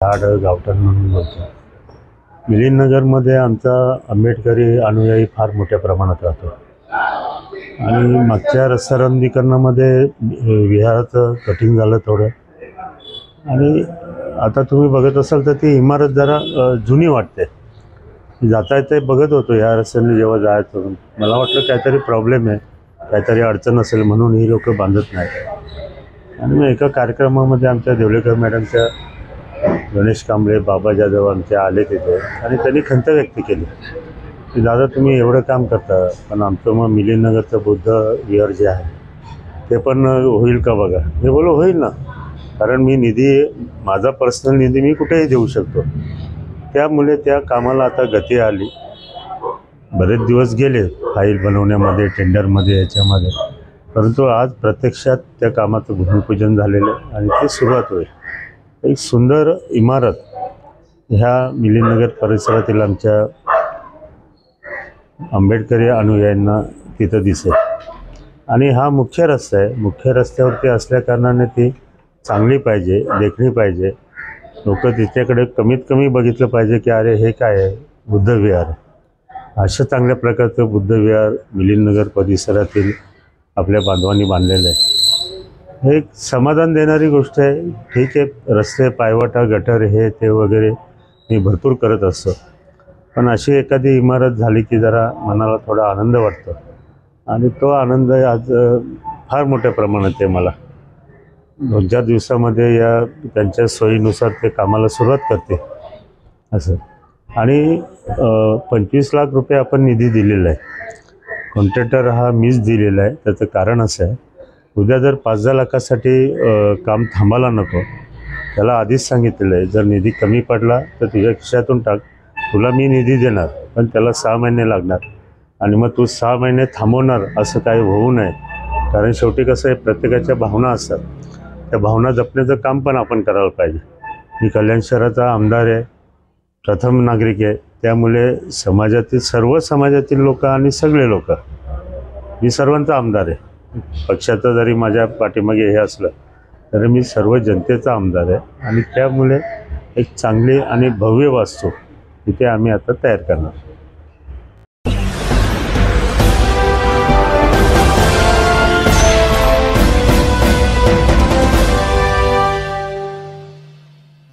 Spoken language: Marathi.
झाड गावठण म्हणून बोलतो. मिलिंदनगरमध्ये आमचा आंबेडकरी अनुयायी फार मोठ्या प्रमाणात राहतो आणि मागच्या रस्ता रुंदीकरणामध्ये विहाराचं कटिंग झालं थोडं. आणि आता तुम्ही बघत असाल तर ती इमारत जरा जुनी वाटते. जाता येते बघत होतो ह्या रस्त्याने जेव्हा जायचं मला वाटलं काहीतरी प्रॉब्लेम आहे, काहीतरी अडचण असेल म्हणून ही लोक बांधत नाहीत. आणि मग एका कार्यक्रमामध्ये आमच्या देवलेकर मॅडमच्या गणेश कांबळे बाबा जाधव आमचे आले तिथे आणि त्यांनी खंत व्यक्त केली की दादा तुम्ही एवढं काम करता पण आमचं मग मिलिंदनगरचं बुद्ध विहार जे आहे ते पण होईल का बघा. मी बोलो होईल ना, कारण मी निधी माझा पर्सनल निधी मी कुठेही देऊ शकतो. त्यामुळे त्या कामाला आता गती आली. बरेच दिवस गेले फाईल बनवण्यामध्ये, टेंडरमध्ये, याच्यामध्ये, परंतु आज प्रत्यक्षात त्या कामाचं भूमिपूजन झालेलं आहे आणि ते सुरुवात होईल. एक सुंदर इमारत ह्या मिलिंदनगर परिसरातील आमच्या आंबेडकरी अनुयायांना तिथं दिसेल. आणि हा मुख्य रस्ता आहे, मुख्य रस्त्यावरती असल्याकारणाने ती चांगली पाहिजे, देखणी पाहिजे. लोक तिच्याकडे कमीत कमी बघितलं पाहिजे की अरे हे काय आहे, बुद्ध विहार आहे. अशा चांगल्या प्रकारचं बुद्ध विहार मिलिंदनगर परिसरातील आपल्या बांधवांनी बांधलेलं आहे. हे एक समाधान देणारी गोष्ट आहे. ठीक आहे, रस्ते, पायवाटा, गटर हे ते वगैरे मी भरपूर करत असतो, पण अशी एखादी इमारत झाली की जरा मनाला थोडा आनंद वाटतो आणि तो आनंद आज फार मोठ्या प्रमाणात आहे. मला 2-4 दिवसामध्ये या त्यांच्या सोयीनुसार ते कामाला सुरुवात करते असं. आणि 25 लाख रुपये आपण निधी दिलेला आहे. कॉन्ट्रॅक्टर हा मीच दिलेला आहे. त्याचं कारण असं आहे, उद्या जर 5-10 लाखासाठी काम थांबायला नको. त्याला आधीच सांगितलेलं आहे जर निधी कमी पडला तर तुझ्या खिशातून टाक, तुला मी निधी देणार पण त्याला 6 महिने लागणार आणि मग तू 6 महिने थांबवणार असं काही होऊ नये. कारण शेवटी कसं आहे, प्रत्येकाच्या भावना असतात, त्या भावना जपण्याचं काम पण आपण करायला पाहिजे. मी कल्याण शहराचा आमदार आहे, प्रथम नागरिक आहे, त्यामुळे समाजातील सर्व समाजातील लोक आणि सगळे लोक, मी सर्वांचा आमदार आहे. पक्षाचं जरी माझ्या पाठीमागे हे असलं तरी मी सर्व जनतेचा आमदार आहे आणि त्यामुळे एक चांगली आणि भव्य वास्तू इथे आम्ही आता तयार करणार.